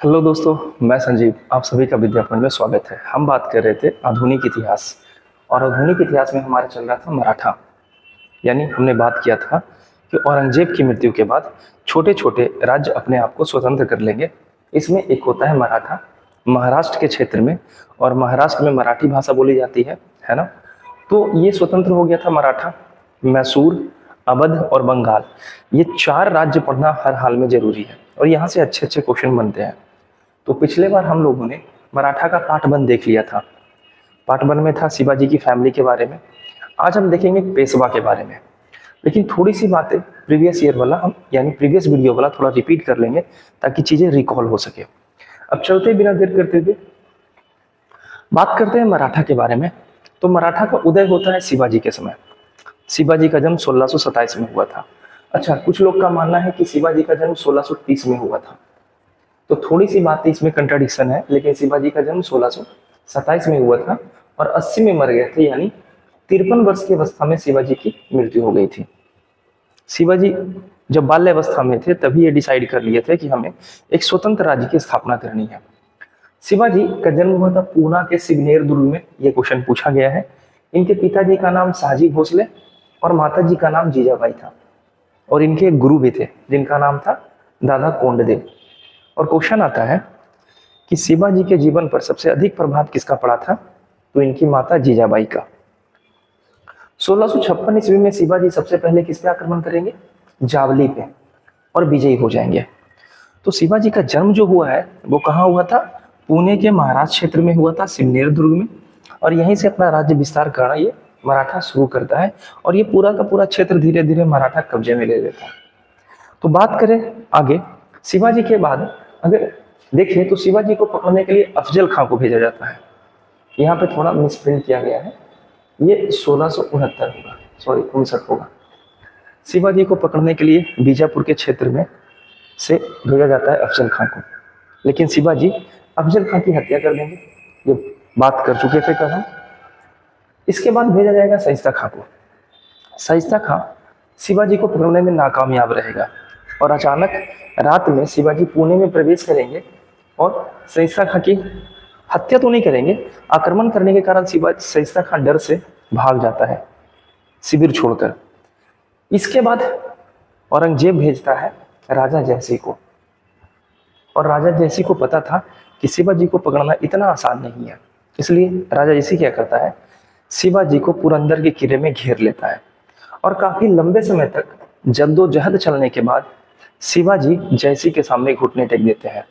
Hello दोस्तों, मैं संजीव। आप सभी का विद्यापन में स्वागत है। हम बात कर रहे थे आधुनिक इतिहास, और आधुनिक इतिहास में हमारा चल रहा था मराठा। यानी हमने बात किया था कि औरंगजेब की मृत्यु के बाद छोटे छोटे राज्य अपने आप को स्वतंत्र कर लेंगे। इसमें एक होता है मराठा, महाराष्ट्र के क्षेत्र में, और महाराष्ट्र में मराठी भाषा बोली जाती है ना। तो ये स्वतंत्र हो गया था मराठा। मैसूर, अवध और बंगाल, ये चार राज्य पढ़ना हर हाल में जरूरी है, और यहाँ से अच्छे अच्छे क्वेश्चन बनते हैं। तो पिछले बार हम लोगों ने मराठा का पार्ट 1 देख लिया था। पार्ट 1 में था शिवाजी की फैमिली के बारे में। आज हम देखेंगे पेशवा के बारे में, लेकिन थोड़ी सी बातें प्रीवियस ईयर वाला हम यानी प्रीवियस वीडियो वाला थोड़ा रिपीट कर लेंगे ताकि चीजें रिकॉल हो सके। अब चलते बिना देर करते हुए बात करते हैं मराठा के बारे में। तो मराठा का उदय होता है शिवाजी के समय। शिवाजी का जन्म 1627 में हुआ था। अच्छा, कुछ लोग का मानना है कि शिवाजी का जन्म 1630 में हुआ था। तो थोड़ी सी बातें इसमें कंट्राडिक्शन है, लेकिन शिवाजी का जन्म 1627 में हुआ था और 80 में मर गए थे, यानी 53 वर्ष की अवस्था में शिवाजी की मृत्यु हो गई थी। शिवाजी जब बाल्यावस्था में थे तभी ये डिसाइड कर लिए थे कि हमें एक स्वतंत्र राज्य की स्थापना करनी है। शिवाजी का जन्म हुआ था पूना के सिग्नेर दुर्ग में। ये क्वेश्चन पूछा गया है। इनके पिताजी का नाम शाहजी भोसले और माताजी का नाम जीजाबाई था, और इनके एक गुरु भी थे जिनका नाम था दादा कोंडदेव। और क्वेश्चन आता है कि शिवाजी के जीवन पर सबसे अधिक प्रभाव किसका पड़ा था, तो इनकी माता जीजाबाई का। 1656 ईस्वी में शिवाजी सबसे पहले किस पे आक्रमण करेंगे, जावली पे, और विजयी हो जाएंगे। तो शिवाजी का जन्म जो हुआ है वो कहाँ हुआ था, पुणे के महाराष्ट्र क्षेत्र में हुआ था, सिन्नेर दुर्ग में। और यहीं से अपना राज्य विस्तार करना ये मराठा शुरू करता है, और ये पूरा का पूरा क्षेत्र धीरे धीरे मराठा कब्जे में ले लेता है। तो बात करें आगे, शिवाजी के बाद अगर देखें तो शिवाजी को पकड़ने के लिए अफजल खां को भेजा जाता है। यहाँ पे थोड़ा मिसप्रिंट किया गया है, ये 1669 होगा, सॉरी 59 होगा। शिवाजी को पकड़ने के लिए बीजापुर के क्षेत्र में से भेजा जाता है अफजल खां को, लेकिन शिवाजी अफजल खां की हत्या कर देंगे। ये बात कर चुके थे कल हम। इसके बाद भेजा जाएगा शाइस्ता खां को। शाइस्ता खां शिवाजी को पकड़ने में नाकामयाब रहेगा, और अचानक रात में शिवाजी पुणे में प्रवेश करेंगे और शाइस्ता खां की हत्या तो नहीं करेंगे, आक्रमण करने के कारण शाइस्ता खां डर से भाग जाता है शिविर छोड़कर। इसके बाद औरंगजेब भेजता है राजा जयसिंह को, और राजा जयसिंह को पता था कि शिवाजी को पकड़ना इतना आसान नहीं है, इसलिए राजा जयसिंह क्या करता है, शिवाजी को पुरंदर के किले में घेर लेता है। और काफी लंबे समय तक जद्दोजहद चलने के बाद शिवाजी जयसिंह के सामने घुटने टेक देते हैं,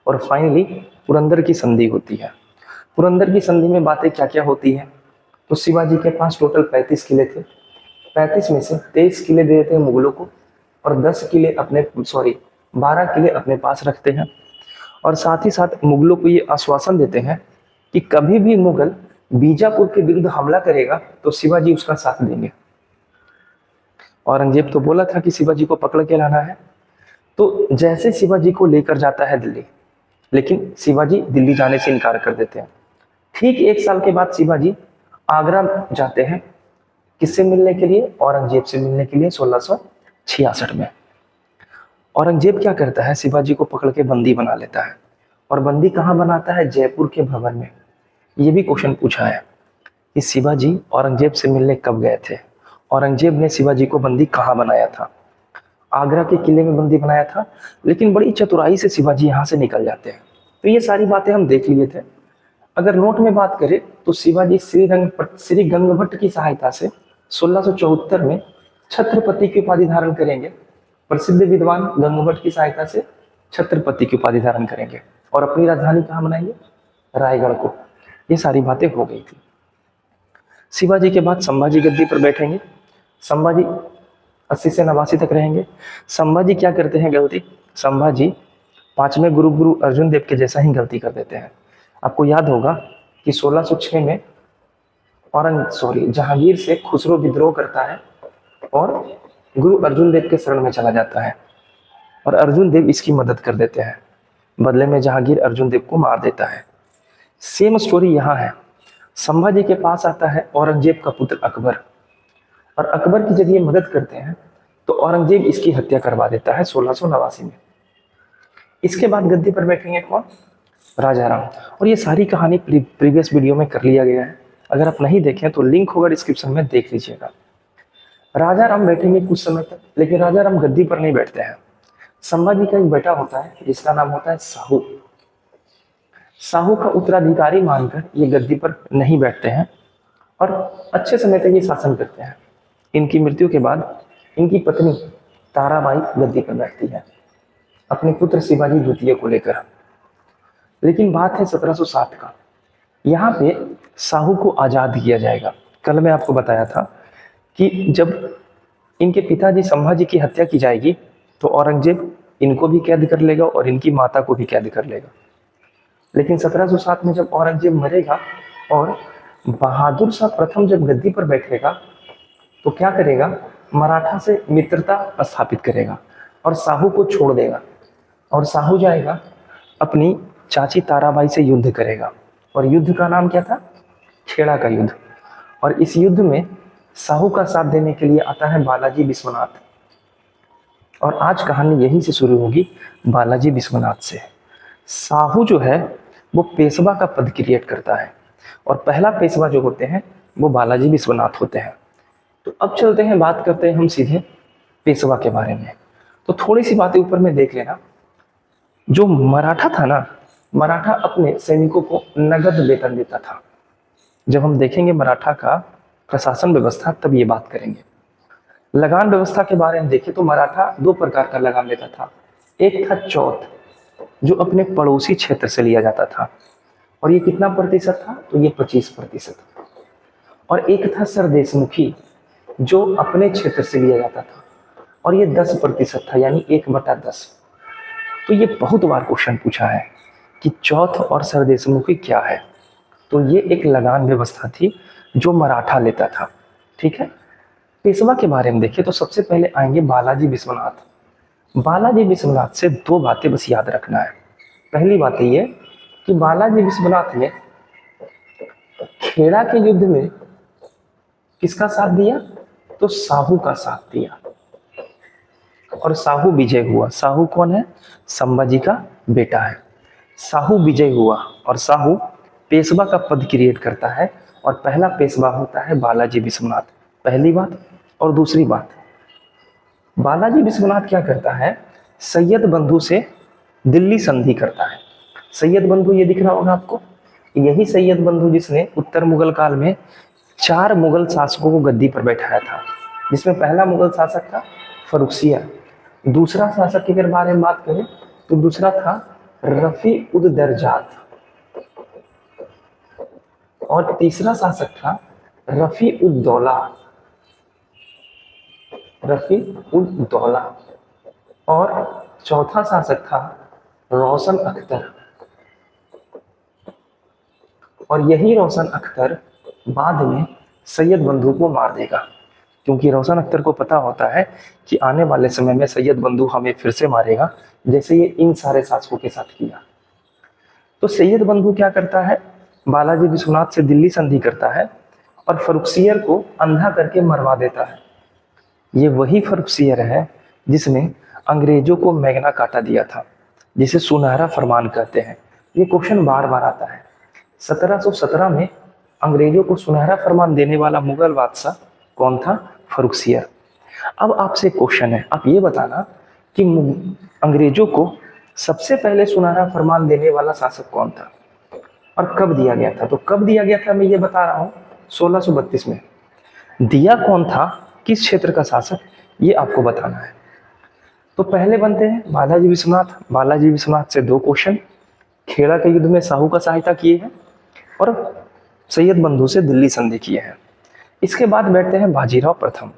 और फाइनली पुरंदर की संधि होती है। पुरंदर की संधि में बातें क्या क्या होती है, तो शिवाजी के पास टोटल 35 किले थे। 35 में से 23 किले दे देते हैं मुगलों को, और 12 किले अपने पास रखते हैं। और साथ ही साथ मुगलों को ये आश्वासन देते हैं कि कभी भी मुगल बीजापुर के विरुद्ध हमला करेगा तो शिवाजी उसका साथ देंगे। औरंगजेब तो बोला था कि शिवाजी को पकड़ के लाना है, तो जैसे शिवाजी को लेकर जाता है दिल्ली, लेकिन शिवाजी दिल्ली जाने से इनकार कर देते हैं। ठीक 1 साल के बाद शिवाजी आगरा जाते हैं, किससे मिलने के लिए, औरंगजेब से मिलने के लिए 1666 में। औरंगजेब क्या करता है, शिवाजी को पकड़ के बंदी बना लेता है, और बंदी कहाँ बनाता है, जयपुर के भवन में। ये भी क्वेश्चन पूछा है कि शिवाजी औरंगजेब से मिलने कब गए थे, औरंगजेब ने शिवाजी को बंदी कहाँ बनाया था, आगरा के किले में बंदी बनाया था, लेकिन बड़ी चतुराई से शिवाजी यहाँ से निकल जाते हैं। तो ये सारी बातें हम देख लिए थे। अगर नोट में बात करें तो शिवाजी श्री गंगभट्ट की सहायता से 1674 में छत्रपति की उपाधि धारण करेंगे। प्रसिद्ध विद्वान गंगभट्ट की सहायता से छत्रपति की उपाधि धारण करेंगे, और अपनी राजधानी कहाँ बनाएंगे, रायगढ़ को। ये सारी बातें हो गई थी। शिवाजी के बाद संभाजी गद्दी पर बैठेंगे। संभाजी 80 से 89 तक रहेंगे। संभाजी क्या करते हैं गलती, संभाजी 5वें गुरु अर्जुन देव के जैसा ही गलती कर देते हैं। आपको याद होगा कि 1606 में जहांगीर से खुसरो विद्रोह करता है और गुरु अर्जुन देव के शरण में चला जाता है, और अर्जुन देव इसकी मदद कर देते हैं। बदले में जहांगीर अर्जुन देव को मार देता है। सेम स्टोरी यहाँ है। संभाजी के पास आता है औरंगजेब का पुत्र अकबर, और अकबर की जब ये मदद करते हैं तो औरंगजेब इसकी हत्या करवा देता है 1689 में। इसके बाद गद्दी पर बैठेंगे कौन? राजा राम। और ये सारी कहानी प्रीवियस वीडियो में कर लिया गया है, अगर आप नहीं देखें तो लिंक होगा डिस्क्रिप्शन में, देख लीजिएगा। राजा राम बैठेंगे कुछ समय तक, लेकिन राजा राम गद्दी पर नहीं बैठते हैं। संभाजी का एक बेटा होता है जिसका नाम होता है साहू। साहू का उत्तराधिकारी मानकर ये गद्दी पर नहीं बैठते हैं और अच्छे समय तक ये शासन करते हैं। इनकी मृत्यु के बाद इनकी पत्नी ताराबाई गद्दी पर बैठती है अपने पुत्र शिवाजी द्वितीय को लेकर। लेकिन बात है 1707 का, यहाँ पे साहू को आजाद किया जाएगा। कल मैं आपको बताया था कि जब इनके पिताजी संभाजी की हत्या की जाएगी तो औरंगजेब इनको भी कैद कर लेगा और इनकी माता को भी कैद कर लेगा। लेकिन 1707 में जब औरंगजेब मरेगा और बहादुर शाह प्रथम जब गद्दी पर बैठेगा तो क्या करेगा? मराठा से मित्रता स्थापित करेगा और साहू को छोड़ देगा और साहू जाएगा अपनी चाची ताराबाई से युद्ध करेगा। और युद्ध का नाम क्या था? खेड़ा का युद्ध। और इस युद्ध में साहू का साथ देने के लिए आता है बालाजी विश्वनाथ। और आज कहानी यहीं से शुरू होगी, बालाजी विश्वनाथ से। साहू जो है वो पेशवा का पद क्रिएट करता है और पहला पेशवा जो होते हैं वो बालाजी विश्वनाथ होते हैं। तो अब चलते हैं, बात करते हैं हम सीधे पेशवा के बारे में। तो थोड़ी सी बातें ऊपर में देख लेना। जो मराठा था ना, मराठा अपने सैनिकों को नगद वेतन देता था। जब हम देखेंगे मराठा का प्रशासन व्यवस्था तब ये बात करेंगे। लगान व्यवस्था के बारे में देखें तो मराठा दो प्रकार का लगान देता था। एक था चौथ, जो अपने पड़ोसी क्षेत्र से लिया जाता था और ये कितना प्रतिशत था? तो ये 25%। और एक था सरदेशमुखी, जो अपने क्षेत्र से लिया जाता था और ये 10% था, यानी 1/10। तो ये बहुत बार क्वेश्चन पूछा है कि चौथ और सरदेशमुखी क्या है। तो ये एक लगान व्यवस्था थी जो मराठा लेता था। ठीक है। पेशवा के बारे में देखें तो सबसे पहले आएंगे बालाजी विश्वनाथ। बालाजी विश्वनाथ से दो बातें बस याद रखना है। पहली बात ये कि बालाजी विश्वनाथ ने खेड़ा के युद्ध में किसका साथ दिया? तो साहू का साथ दिया और साहू विजय हुआ। साहू कौन है? संभाजी का बेटा है। साहू विजय हुआ और साहू पेशवा का पद क्रिएट करता है और पहला पेशवा होता है बालाजी विश्वनाथ। पहली बात। और दूसरी बात, बालाजी विश्वनाथ क्या करता है? सैयद बंधु से दिल्ली संधि करता है। सैयद बंधु ये दिख रहा होगा आपको, यही सैयद बंधु जिसने उत्तर मुगल काल में 4 मुगल शासकों को गद्दी पर बैठाया था, जिसमें पहला मुगल शासक था फर्रुखसियर। दूसरा शासक की अगर बारे में बात करें तो दूसरा था रफी उद दरजात और तीसरा शासक था रफी उद दौला। रफी उद दौला। और चौथा शासक था रोशन अख्तर। और यही रोशन अख्तर बाद में सैयद बंधु को मार देगा, क्योंकि रोशन अख्तर को पता होता है कि आने वाले समय में सैयद बंधु हमें फिर से मारेगा, जैसे ये इन सारे शासकों के साथ किया। तो सैयद बंधु क्या करता है? बालाजी विश्वनाथ से दिल्ली संधि करता है और फर्रुखसियर को अंधा करके मरवा देता है। ये वही फर्रुखसियर है जिसने अंग्रेजों को मैग्ना कार्टा दिया था, जिसे सुनहरा फरमान कहते हैं। ये क्वेश्चन बार बार आता है। 1717 में अंग्रेजों को सुनहरा फरमान देने वाला मुगल बादशाह कौन था? फर्रुखसियर। अब आपसे क्वेश्चन है, आप ये बताना कि अंग्रेजों को सबसे पहले सुनहरा फरमान देने वाला शासक कौन था और कब दिया गया था? तो कब दिया गया था मैं ये बता रहा हूँ, 1632 में। दिया कौन था, किस क्षेत्र का शासक, ये आपको बताना है। तो पहले बनते हैं बालाजी विश्वनाथ। बालाजी विश्वनाथ से दो क्वेश्चन, खेड़ा के युद्ध में साहू का सहायता किए हैं और सैयद बंधु से दिल्ली संधि किए हैं। इसके बाद बैठते हैं बाजीराव प्रथम।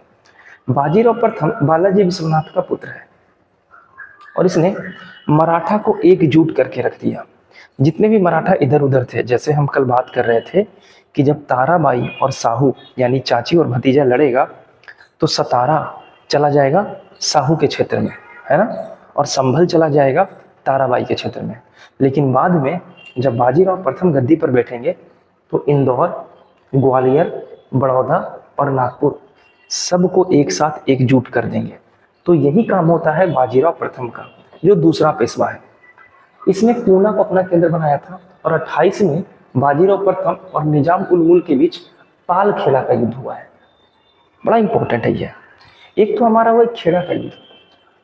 बाजीराव प्रथम बालाजी विश्वनाथ का पुत्र है और इसने मराठा को एकजुट करके रख दिया। जितने भी मराठा इधर उधर थे, जैसे हम कल बात कर रहे थे कि जब ताराबाई और साहू यानी चाची और भतीजा लड़ेगा तो सतारा चला जाएगा साहू के क्षेत्र में, है ना, और संभल चला जाएगा ताराबाई के क्षेत्र में। लेकिन बाद में जब बाजीराव प्रथम गद्दी पर बैठेंगे तो इंदौर, ग्वालियर, बड़ौदा और नागपुर सबको एक साथ एकजुट कर देंगे। तो यही काम होता है बाजीराव प्रथम का, जो दूसरा पेशवा है। इसने पूना को अपना केंद्र बनाया था और 28 में बाजीराव प्रथम और निजाम उल मुल्क के बीच पाल खेला का युद्ध हुआ है। बड़ा इंपॉर्टेंट है ये। एक तो हमारा वो खेड़ा का युद्ध,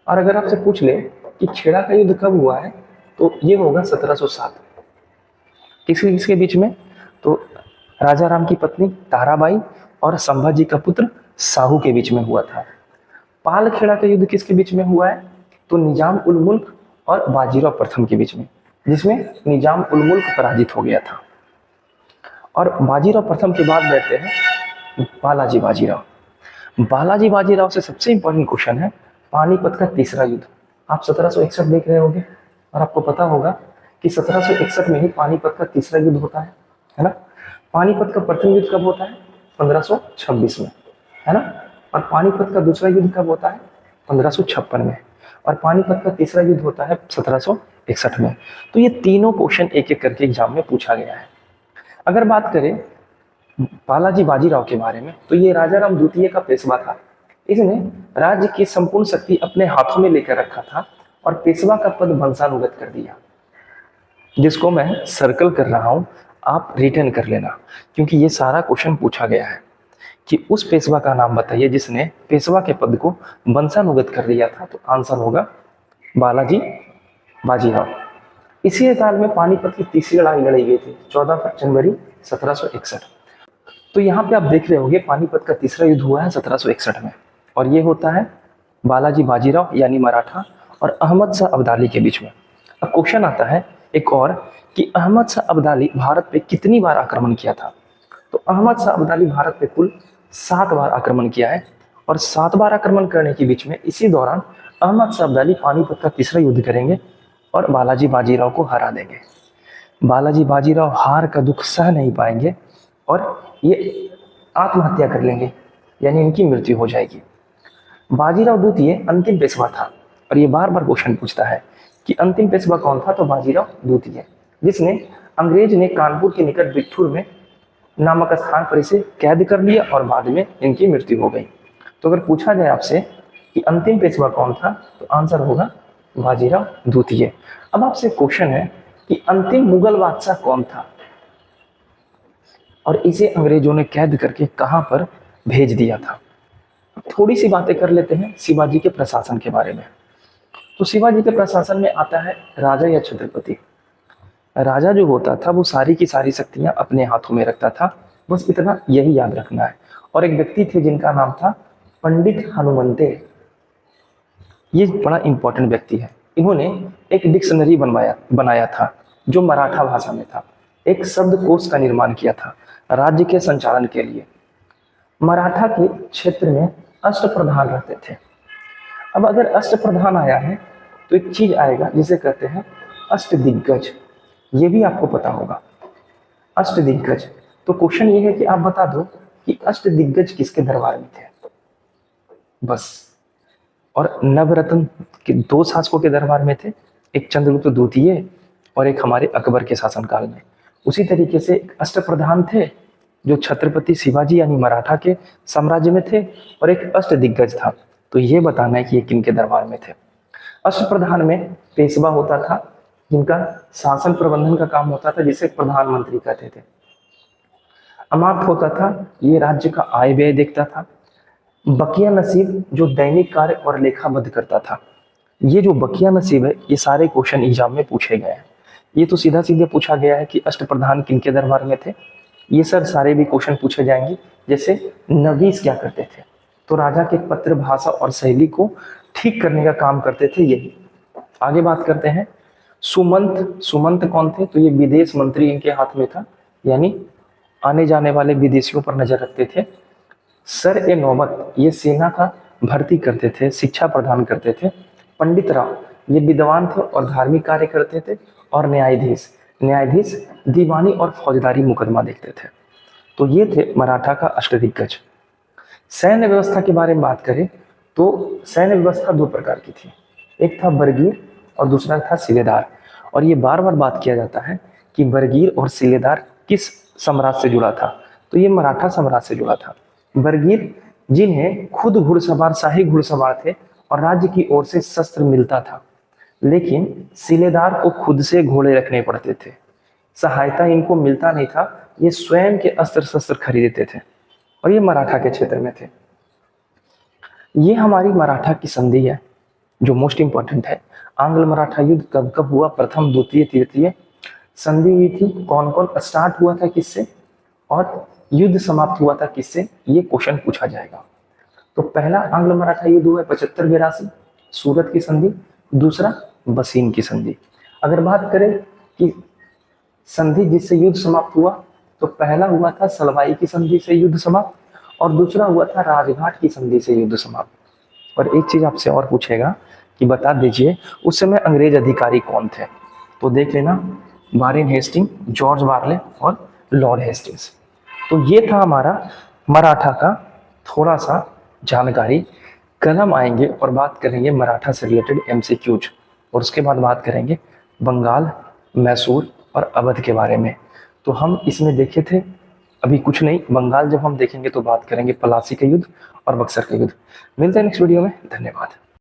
और अगर आपसे पूछ ले कि खेड़ा का युद्ध कब हुआ है तो ये होगा 1707। किसके किसके बीच में? तो राजा राम की पत्नी ताराबाई और संभाजी का पुत्र साहू के बीच में हुआ था। पाल खेड़ा का युद्ध किसके बीच में हुआ है? तो निजाम उल मुल्क और बाजीराव प्रथम के बीच में, जिसमें निजाम उल मुल्क पराजित हो गया था। और बाजीराव प्रथम के बाद रहते हैं बालाजी बाजीराव। बालाजी बाजीराव से सबसे इंपॉर्टेंट क्वेश्चन है पानीपत का तीसरा युद्ध। आप 1761 देख रहे होंगे और आपको पता होगा कि 1761 में ही पानीपत का तीसरा युद्ध होता है ना। पानीपत का प्रथम युद्ध कब होता है? 1526 में, है ना। और पानीपत का दूसरा युद्ध कब होता है? 1556 में। और पानीपत का तीसरा युद्ध होता है 1761 में। तो ये तीनों क्वेश्चन एक एक करके एग्जाम में पूछा गया है। अगर बात करें बालाजी बाजीराव के बारे में तो ये राजा राम द्वितीय का पेशवा था। इसने राज्य की संपूर्ण शक्ति अपने हाथों में लेकर रखा था और पेशवा का पद वंशानुगत कर दिया, जिसको मैं सर्कल कर रहा हूं, आप रिटर्न कर लेना, क्योंकि ये सारा क्वेश्चन पूछा गया है कि उस पेशवा का नाम बताइए जिसने पेशवा के पद को वंशानुगत कर दिया था। तो आंसर होगा बालाजी बाजीराव। इसी साल में पानीपत की तीसरी लड़ाई लड़ी गई थी 14 जनवरी 1761। तो यहाँ पे आप देख रहे होंगे पानीपत का तीसरा युद्ध हुआ है 1761 में, और ये होता है बालाजी बाजीराव यानी मराठा और अहमद शाह अब्दाली के बीच में। अब क्वेश्चन आता है एक और कि अहमद शाह अब्दाली भारत पे कितनी बार आक्रमण किया था? तो अहमद शाह अब्दाली भारत पे कुल 7 बार आक्रमण किया है, और 7 बार आक्रमण करने के बीच में इसी दौरान अहमद शाह अब्दाली पानीपत का तीसरा युद्ध करेंगे और बालाजी बाजीराव को हरा देंगे। बालाजी बाजीराव हार का दुख सह नहीं पाएंगे और ये आत्महत्या कर लेंगे, यानी इनकी मृत्यु हो जाएगी। बाजीराव द्वितीय अंतिम पेशवा था, और ये बार बार क्वेश्चन पूछता है कि अंतिम पेशवा कौन था? तो बाजीराव द्वितीय, जिसने अंग्रेज ने कानपुर के निकट बिठूर में नामक स्थान पर इसे कैद कर लिया और बाद में इनकी मृत्यु हो गई। तो अगर पूछा जाए आपसे कि अंतिम पेशवा कौन था तो आंसर होगा बाजीराव द्वितीय। अब आपसे क्वेश्चन है कि अंतिम मुगल बादशाह कौन था और इसे अंग्रेजों ने कैद करके कहां पर भेज दिया था? थोड़ी सी बातें कर लेते हैं शिवाजी के प्रशासन के बारे में। तो शिवाजी के प्रशासन में आता है राजा या छत्रपति। राजा जो होता था वो सारी की सारी शक्तियां अपने हाथों में रखता था, बस इतना यही याद रखना है। और एक व्यक्ति थे जिनका नाम था पंडित हनुमंते। ये बड़ा इंपॉर्टेंट व्यक्ति है। इन्होंने एक डिक्शनरी बनाया था जो मराठा भाषा में था। एक शब्दकोश का निर्माण किया था राज्य के संचालन के लिए। मराठा के क्षेत्र में अष्टप्रधान रहते थे। अब अगर अष्टप्रधान आया है तो एक चीज आएगा जिसे कहते हैं अष्टदिग्गज। ये भी आपको पता होगा अष्टदिग्गज। तो क्वेश्चन ये है कि आप बता दो कि अष्टदिग्गज किसके दरबार में थे, बस। और नवरत्न के 2 शासकों के दरबार में थे, एक चंद्रगुप्त द्वितीय और एक हमारे अकबर के शासनकाल में। उसी तरीके से एक अष्टप्रधान थे जो छत्रपति शिवाजी यानी मराठा के साम्राज्य में थे, और एक अष्टदिग्गज था। तो ये बताना है कि ये किनके दरबार में थे। अष्टप्रधान में पेशवा होता था जिनका शासन प्रबंधन का काम होता था, जिसे प्रधानमंत्री कहते थे। अमात्य होता था, ये राज्य का आय व्यय देखता था। बकिया नसीब जो दैनिक कार्य और लेखाबद्ध करता था। ये जो बकिया नसीब है ये सारे क्वेश्चन एग्जाम में पूछे गए हैं। ये तो सीधा सीधे पूछा गया है कि अष्टप्रधान किनके दरबार में थे। ये सर सारे भी क्वेश्चन पूछे जाएंगे। जैसे नवीस क्या करते थे? तो राजा के पत्र भाषा और शैली को ठीक करने का काम करते थे यही। आगे बात करते हैं सुमंत। सुमंत कौन थे? तो ये विदेश मंत्री इनके हाथ में था, यानी आने जाने वाले विदेशियों पर नजर रखते थे। सर ए नौबत ये सेना का भर्ती करते थे, शिक्षा प्रदान करते थे। पंडित राव ये विद्वान थे और धार्मिक कार्य करते थे। और न्यायाधीश, न्यायाधीश दीवानी और फौजदारी मुकदमा देखते थे। तो ये थे मराठा का अष्टदिग्गज। सैन्य व्यवस्था के बारे में बात करें तो सैन्य व्यवस्था 2 प्रकार की थी, एक था बरगीर और दूसरा था सिलेदार। और ये बार बार बात किया जाता है कि बरगीर और सिलेदार किस साम्राज्य से जुड़ा था? तो ये मराठा साम्राज्य से जुड़ा था। बरगीर जिन्हें खुद घुड़सवार शाही घुड़सवार थे और राज्य की ओर से शस्त्र मिलता था, लेकिन सिलेदार को खुद से घोड़े रखने पड़ते थे, सहायता इनको मिलता नहीं था, ये स्वयं के अस्त्र शस्त्र खरीदते थे और ये मराठा के क्षेत्र में थे। ये हमारी मराठा की संधि है जो मोस्ट इंपॉर्टेंट है। आंग्ल मराठा युद्ध कब कब हुआ, प्रथम द्वितीय तृतीय संधि हुई थी, कौन कौन स्टार्ट हुआ था किससे और युद्ध समाप्त हुआ था किससे, ये क्वेश्चन पूछा जाएगा। तो पहला आंग्ल मराठा युद्ध हुआ 75-82 सूरत की संधि, दूसरा बसीन की संधि। अगर बात करें कि संधि जिससे युद्ध समाप्त हुआ, तो पहला हुआ था सलवाई की संधि से युद्ध समाप्त और दूसरा हुआ था राजघाट की संधि से युद्ध समाप्त। और एक चीज आपसे और पूछेगा कि बता दीजिए उस समय अंग्रेज अधिकारी कौन थे, तो देख लेना वारेन हेस्टिंग, जॉर्ज बार्ले और लॉर्ड हेस्टिंग्स। तो ये था हमारा मराठा का थोड़ा सा जानकारी। कल हम आएंगे और बात करेंगे मराठा से रिलेटेड MCQs और उसके बाद बात करेंगे बंगाल, मैसूर और अवध के बारे में। तो हम इसमें देखे थे अभी कुछ नहीं, बंगाल जब हम देखेंगे तो बात करेंगे पलासी के युद्ध और बक्सर के युद्ध। मिलते हैं नेक्स्ट वीडियो में, धन्यवाद।